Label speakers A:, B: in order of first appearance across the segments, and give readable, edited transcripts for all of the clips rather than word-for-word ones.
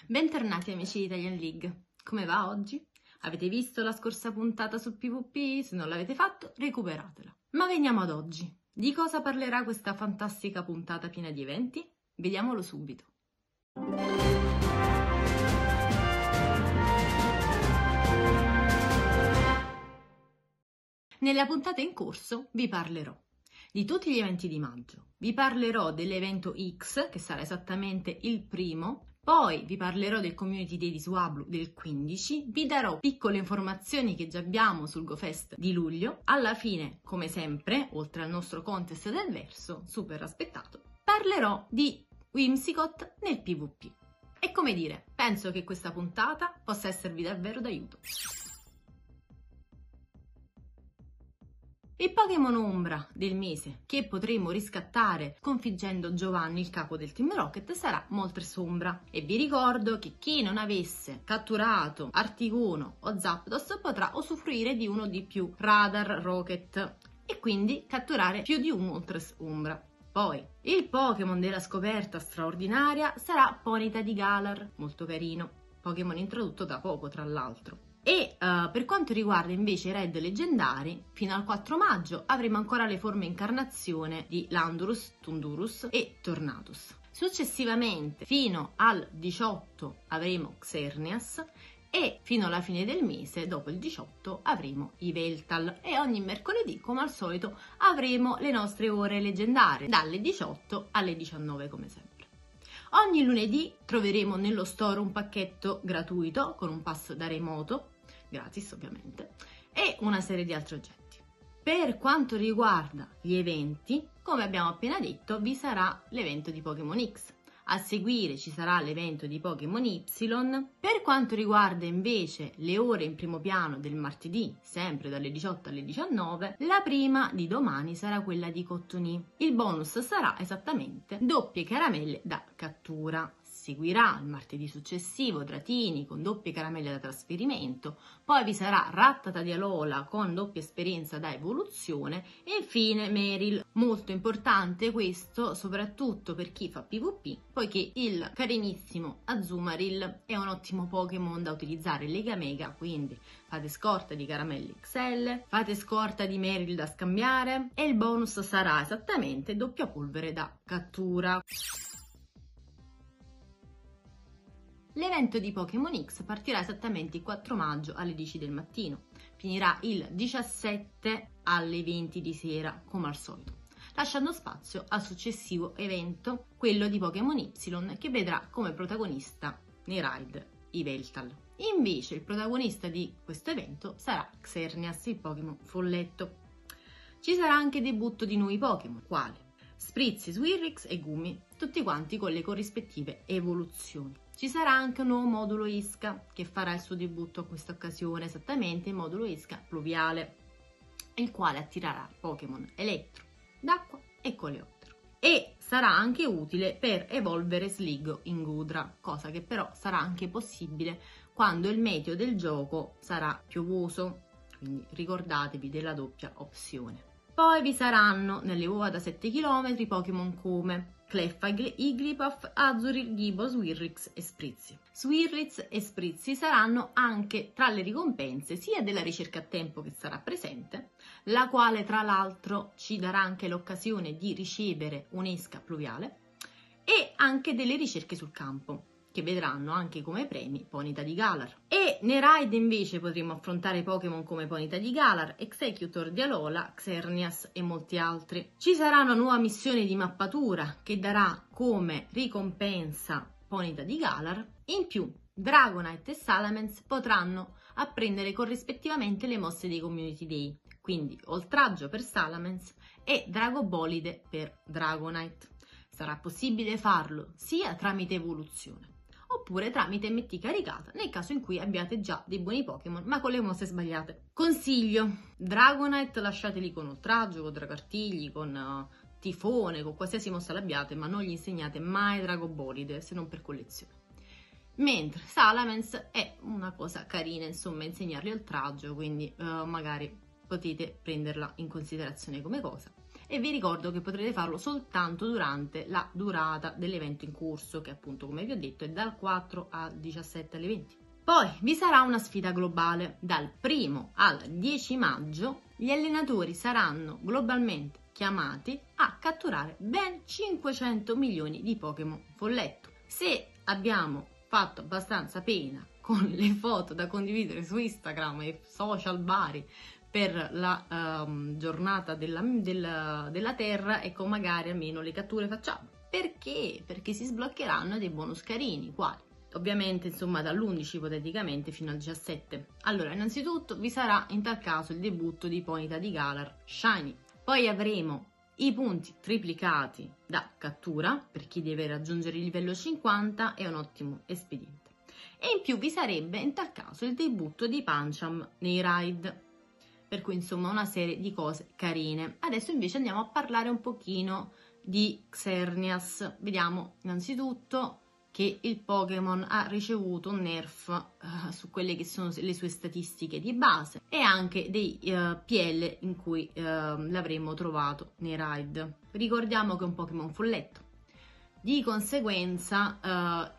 A: Bentornati amici di Italian League, come va oggi? Avete visto la scorsa puntata su PvP? Se non l'avete fatto, recuperatela. Ma veniamo ad oggi. Di cosa parlerà questa fantastica puntata piena di eventi? Vediamolo subito. Nella puntata in corso vi parlerò di tutti gli eventi di maggio, vi parlerò dell'evento X, che sarà esattamente il primo, poi vi parlerò del Community Day di Swablu del 15, vi darò piccole informazioni che già abbiamo sul GoFest di luglio, alla fine, come sempre, oltre al nostro contest del verso, super aspettato, parlerò di Whimsicott nel PvP. E come dire, penso che questa puntata possa esservi davvero d'aiuto. Il Pokémon Ombra del mese che potremo riscattare sconfiggendo Giovanni, il capo del Team Rocket, sarà Moltres Ombra. E vi ricordo che chi non avesse catturato Articuno o Zapdos potrà usufruire di uno di più Radar, Rocket e quindi catturare più di un Moltres Ombra. Poi, il Pokémon della scoperta straordinaria sarà Ponyta di Galar, molto carino, Pokémon introdotto da poco tra l'altro. E per quanto riguarda invece i raid leggendari, fino al 4 maggio avremo ancora le forme incarnazione di Landorus, Tundurus e Tornadus. Successivamente, fino al 18, avremo Xerneas e fino alla fine del mese, dopo il 18, avremo i Veltal. E ogni mercoledì, come al solito, avremo le nostre ore leggendarie, dalle 18 alle 19 come sempre. Ogni lunedì troveremo nello store un pacchetto gratuito con un pass da remoto, gratis ovviamente, e una serie di altri oggetti. Per quanto riguarda gli eventi, come abbiamo appena detto, vi sarà l'evento di Pokémon X. A seguire ci sarà l'evento di Pokémon Y. Per quanto riguarda invece le ore in primo piano del martedì, sempre dalle 18 alle 19, la prima di domani sarà quella di Cottony. Il bonus sarà esattamente doppie caramelle da cattura. Seguirà il martedì successivo Dratini con doppie caramelle da trasferimento, poi vi sarà Rattata di Alola con doppia esperienza da evoluzione e infine Meryl. Molto importante questo soprattutto per chi fa PvP, poiché il carinissimo Azumarill è un ottimo Pokémon da utilizzare in Lega Mega, quindi fate scorta di caramelle XL, fate scorta di Meryl da scambiare e il bonus sarà esattamente doppia polvere da cattura. L'evento di Pokémon X partirà esattamente il 4 maggio alle 10 del mattino, finirà il 17 alle 20 di sera, come al solito, lasciando spazio al successivo evento, quello di Pokémon Y, che vedrà come protagonista nei raid i Veltal. Invece il protagonista di questo evento sarà Xerneas, il Pokémon folletto. Ci sarà anche debutto di nuovi Pokémon, quali Spritzy, Swirrix e Gumi, tutti quanti con le corrispettive evoluzioni. Ci sarà anche un nuovo modulo Isca che farà il suo debutto a questa occasione, esattamente il modulo Isca Pluviale, il quale attirerà Pokémon Elettro, d'acqua e coleottero. E sarà anche utile per evolvere Sligo in Gudra, cosa che però sarà anche possibile quando il meteo del gioco sarà piovoso, quindi ricordatevi della doppia opzione. Poi vi saranno nelle uova da 7 km Pokémon come Clefaigle, Igglybuff, Azurill, Gibbos, Swirrix e Spritzy. Swirrix e Spritzy saranno anche tra le ricompense sia della ricerca a tempo che sarà presente, la quale tra l'altro ci darà anche l'occasione di ricevere un'esca pluviale, e anche delle ricerche sul campo, che vedranno anche come premi Ponyta di Galar. E nei raid invece potremo affrontare Pokémon come Ponyta di Galar, Executor di Alola, Xerneas e molti altri. Ci sarà una nuova missione di mappatura che darà come ricompensa Ponyta di Galar. In più Dragonite e Salamence potranno apprendere corrispettivamente le mosse dei Community Day, quindi Oltraggio per Salamence e Dragobolide per Dragonite. Sarà possibile farlo sia tramite evoluzione oppure tramite MT caricata nel caso in cui abbiate già dei buoni Pokémon ma con le mosse sbagliate. Consiglio: Dragonite lasciateli con Oltraggio, con Dracartigli, con Tifone, con qualsiasi mossa l'abbiate, ma non gli insegnate mai Dragobolide se non per collezione. Mentre Salamence è una cosa carina, insomma, insegnargli Oltraggio, quindi magari potete prenderla in considerazione come cosa. e vi ricordo che potrete farlo soltanto durante la durata dell'evento in corso, che appunto, come vi ho detto, è dal 4 al 17 alle 20. Poi vi sarà una sfida globale. Dal 1 al 10 maggio gli allenatori saranno globalmente chiamati a catturare ben 500 milioni di Pokémon folletto. Se abbiamo fatto abbastanza pena con le foto da condividere su Instagram e social vari per la giornata della Terra, ecco, magari almeno le catture facciamo. Perché? Perché si sbloccheranno dei bonus carini, quali? Ovviamente, insomma, dall'11 ipoteticamente fino al 17. Allora, innanzitutto vi sarà in tal caso il debutto di Ponyta di Galar Shiny. Poi avremo i punti triplicati da cattura per chi deve raggiungere il livello 50 e un ottimo espediente. E in più vi sarebbe in tal caso il debutto di Pancham nei raid. Per cui, insomma, una serie di cose carine. Adesso invece andiamo a parlare un pochino di Xerneas. Vediamo innanzitutto che il Pokémon ha ricevuto un nerf su quelle che sono le sue statistiche di base e anche dei PL in cui l'avremmo trovato nei raid. Ricordiamo che è un Pokémon folletto, di conseguenza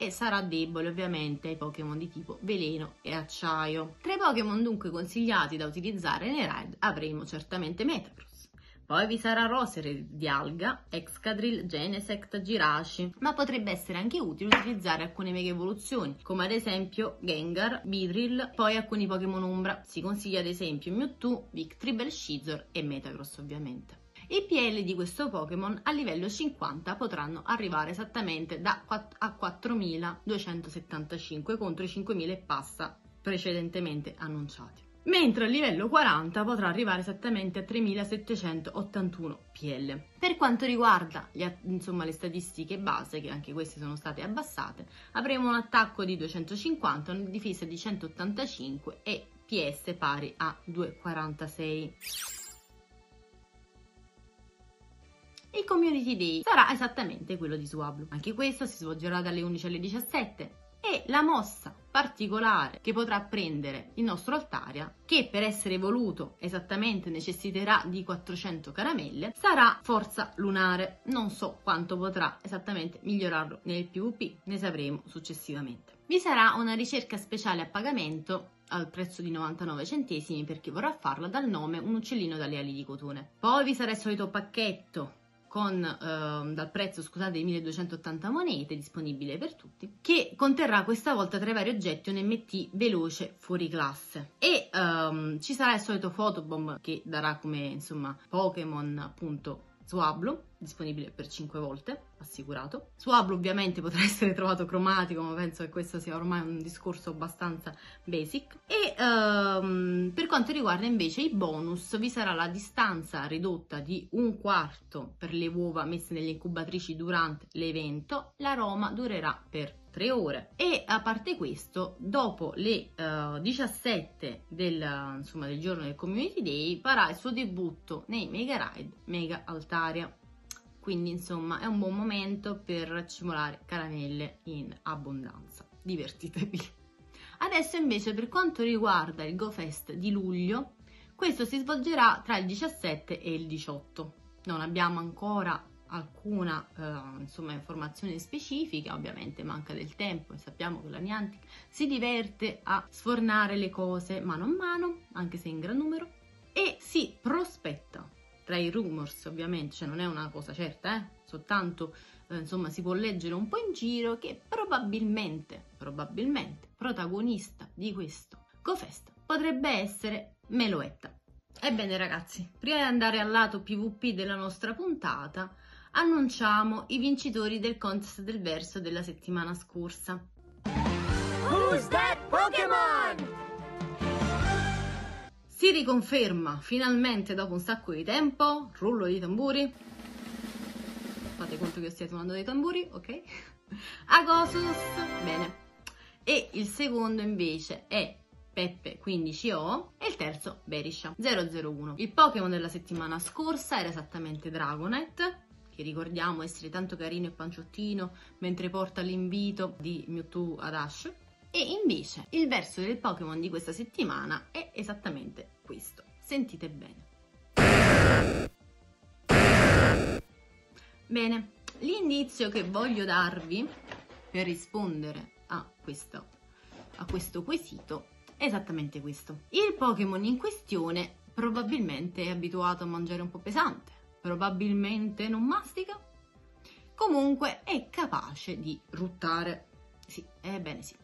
A: sarà debole ovviamente ai Pokémon di tipo veleno e acciaio. Tra i Pokémon dunque consigliati da utilizzare nei raid avremo certamente Metagross. Poi vi sarà Roserade di Alga, Excadrill, Genesect, Jirachi, ma potrebbe essere anche utile utilizzare alcune mega evoluzioni, come ad esempio Gengar, Beedrill, poi alcuni Pokémon Umbra. Si consiglia ad esempio Mewtwo, Victreebel, Scizor e Metagross ovviamente. I PL di questo Pokémon a livello 50 potranno arrivare esattamente a 4275 contro i 5000 e passa precedentemente annunciati. Mentre a livello 40 potrà arrivare esattamente a 3781 PL. Per quanto riguarda le statistiche base, che anche queste sono state abbassate, avremo un attacco di 250, una difesa di 185 e PS pari a 246. Il Community Day sarà esattamente quello di Swablu. Anche questo si svolgerà dalle 11 alle 17 e la mossa particolare che potrà prendere il nostro Altaria, che per essere evoluto esattamente necessiterà di 400 caramelle, sarà Forza Lunare. Non so quanto potrà esattamente migliorarlo nel PvP, ne sapremo successivamente. Vi sarà una ricerca speciale a pagamento al prezzo di 99 centesimi per chi vorrà farla, dal nome Un uccellino dalle ali di cotone. Poi vi sarà il solito pacchetto dal prezzo, scusate, di 1280 monete, disponibile per tutti, che conterrà questa volta tra i vari oggetti un MT veloce fuori classe e ci sarà il solito photobomb che darà come, insomma, Pokémon appunto Swablu, disponibile per 5 volte, assicurato. Swablu ovviamente potrà essere trovato cromatico, ma penso che questo sia ormai un discorso abbastanza basic. E per quanto riguarda invece i bonus, vi sarà la distanza ridotta di 1/4 per le uova messe nelle incubatrici durante l'evento. L'aroma durerà per 3 ore e a parte questo, dopo le 17 del giorno del Community Day, farà il suo debutto nei Mega Raid Mega Altaria. Quindi insomma è un buon momento per cimolare caramelle in abbondanza. Divertitevi! Adesso invece, per quanto riguarda il GoFest di luglio, questo si svolgerà tra il 17 e il 18. Non abbiamo ancora alcuna informazione specifica, ovviamente manca del tempo e sappiamo che la Niantic si diverte a sfornare le cose mano a mano, anche se in gran numero, e si prospetta tra i rumors, ovviamente, cioè non è una cosa certa, soltanto si può leggere un po' in giro che probabilmente protagonista di questo GoFest potrebbe essere Meloetta. Ebbene ragazzi, prima di andare al lato PvP della nostra puntata, annunciamo i vincitori del contest del verso della settimana scorsa.
B: Who's that Pokémon?
A: Si riconferma finalmente dopo un sacco di tempo, rullo di tamburi, fate conto che stia suonando dei tamburi, ok? Agosus, bene. E il secondo invece è Peppe 15O e il terzo Berisha 001. Il Pokémon della settimana scorsa era esattamente Dragonite, che ricordiamo essere tanto carino e panciottino mentre porta l'invito di Mewtwo ad Ash. E invece il verso del Pokémon di questa settimana è esattamente questo. Sentite bene. Bene, l'indizio che voglio darvi per rispondere a questo quesito è esattamente questo. Il Pokémon in questione probabilmente è abituato a mangiare un po' pesante, probabilmente non mastica, comunque è capace di ruttare. Sì, ebbene sì.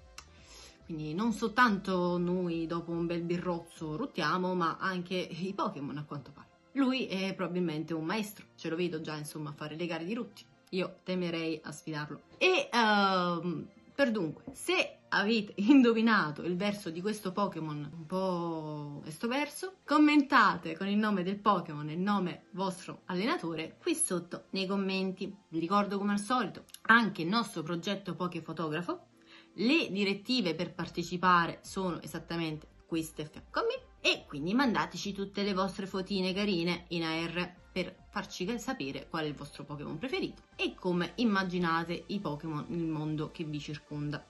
A: Quindi non soltanto noi dopo un bel birrozzo ruttiamo, ma anche i Pokémon a quanto pare. Lui è probabilmente un maestro, ce lo vedo già insomma fare le gare di rutti. Io temerei a sfidarlo. E per dunque, se avete indovinato il verso di questo Pokémon un po' estroverso, commentate con il nome del Pokémon e il nome vostro allenatore qui sotto nei commenti. Vi ricordo come al solito anche il nostro progetto Pokefotografo. Le direttive per partecipare sono esattamente queste a fianco a me e quindi mandateci tutte le vostre fotine carine in AR per farci sapere qual è il vostro Pokémon preferito e come immaginate i Pokémon nel mondo che vi circonda.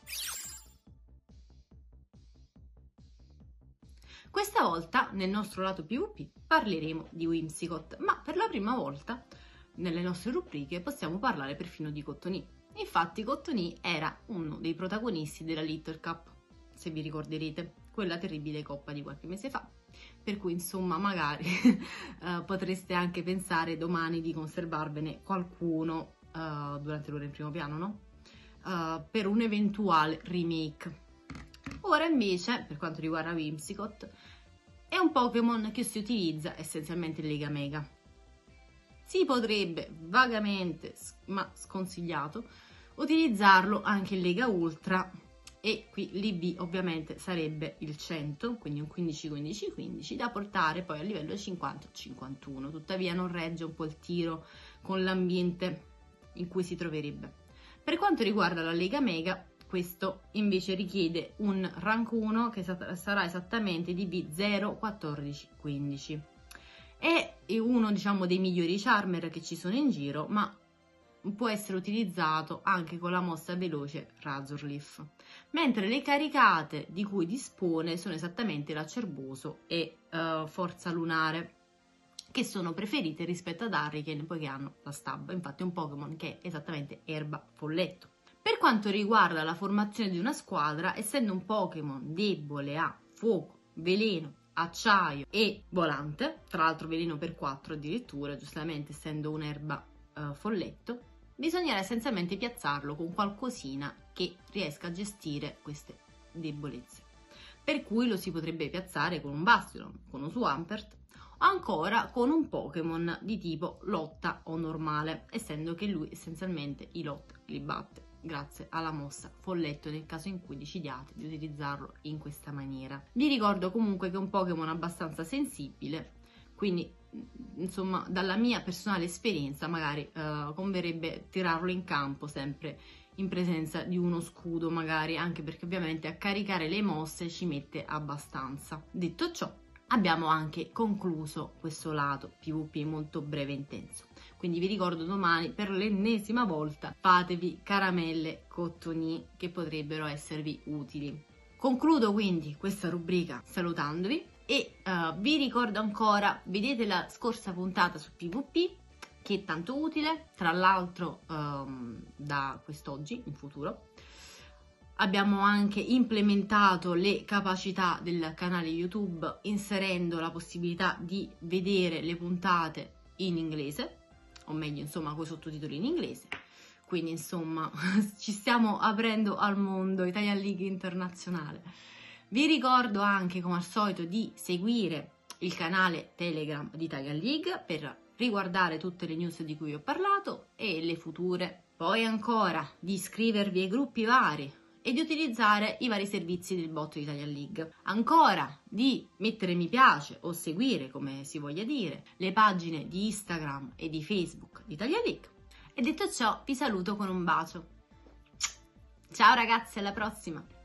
A: Questa volta nel nostro lato PvP parleremo di Whimsicott, ma per la prima volta nelle nostre rubriche possiamo parlare perfino di Cottonee. Infatti Cottonee era uno dei protagonisti della Little Cup, se vi ricorderete, quella terribile coppa di qualche mese fa. Per cui insomma magari potreste anche pensare domani di conservarvene qualcuno durante l'ora in primo piano, no? Per un eventuale remake. Ora invece, per quanto riguarda Whimsicott, è un Pokémon che si utilizza essenzialmente in Lega Mega. Si potrebbe vagamente, ma sconsigliato, utilizzarlo anche in Lega Ultra e qui l'IB ovviamente sarebbe il 100, quindi un 15-15-15 da portare poi a livello 50-51, tuttavia non regge un po' il tiro con l'ambiente in cui si troverebbe. Per quanto riguarda la Lega Mega, questo invece richiede un rank 1 che sarà esattamente di B0-14-15. È uno, diciamo, dei migliori Charmer che ci sono in giro, ma può essere utilizzato anche con la mossa veloce Razor Leaf. Mentre le caricate di cui dispone sono esattamente l'Acerboso e Forza Lunare, che sono preferite rispetto ad Hurricane poiché hanno la Stab. Infatti è un Pokémon che è esattamente erba folletto. Per quanto riguarda la formazione di una squadra, essendo un Pokémon debole a fuoco, veleno, acciaio e volante, tra l'altro veleno per 4 addirittura, giustamente essendo un'erba folletto, bisognerà essenzialmente piazzarlo con qualcosina che riesca a gestire queste debolezze. Per cui lo si potrebbe piazzare con un Bastion, con un Swampert, o ancora con un Pokémon di tipo lotta o normale, essendo che lui essenzialmente i lotta li batte grazie alla mossa folletto nel caso in cui decidiate di utilizzarlo in questa maniera. Vi ricordo comunque che è un Pokémon abbastanza sensibile, quindi insomma dalla mia personale esperienza magari converrebbe tirarlo in campo sempre in presenza di uno scudo magari, anche perché ovviamente a caricare le mosse ci mette abbastanza. Detto ciò, abbiamo anche concluso questo lato PvP molto breve e intenso. Quindi vi ricordo domani per l'ennesima volta fatevi caramelle Cottonee che potrebbero esservi utili. Concludo quindi questa rubrica salutandovi e vi ricordo ancora, vedete la scorsa puntata su PvP che è tanto utile, tra l'altro da quest'oggi in futuro. Abbiamo anche implementato le capacità del canale YouTube inserendo la possibilità di vedere le puntate in inglese, o meglio insomma con i sottotitoli in inglese, quindi insomma ci stiamo aprendo al mondo Italian League internazionale. Vi ricordo anche come al solito di seguire il canale Telegram di Italian League per riguardare tutte le news di cui ho parlato e le future, poi ancora di iscrivervi ai gruppi vari e di utilizzare i vari servizi del bot di Italian League. Ancora di mettere mi piace o seguire, come si voglia dire, le pagine di Instagram e di Facebook di Italian League. E detto ciò, vi saluto con un bacio. Ciao ragazzi, alla prossima!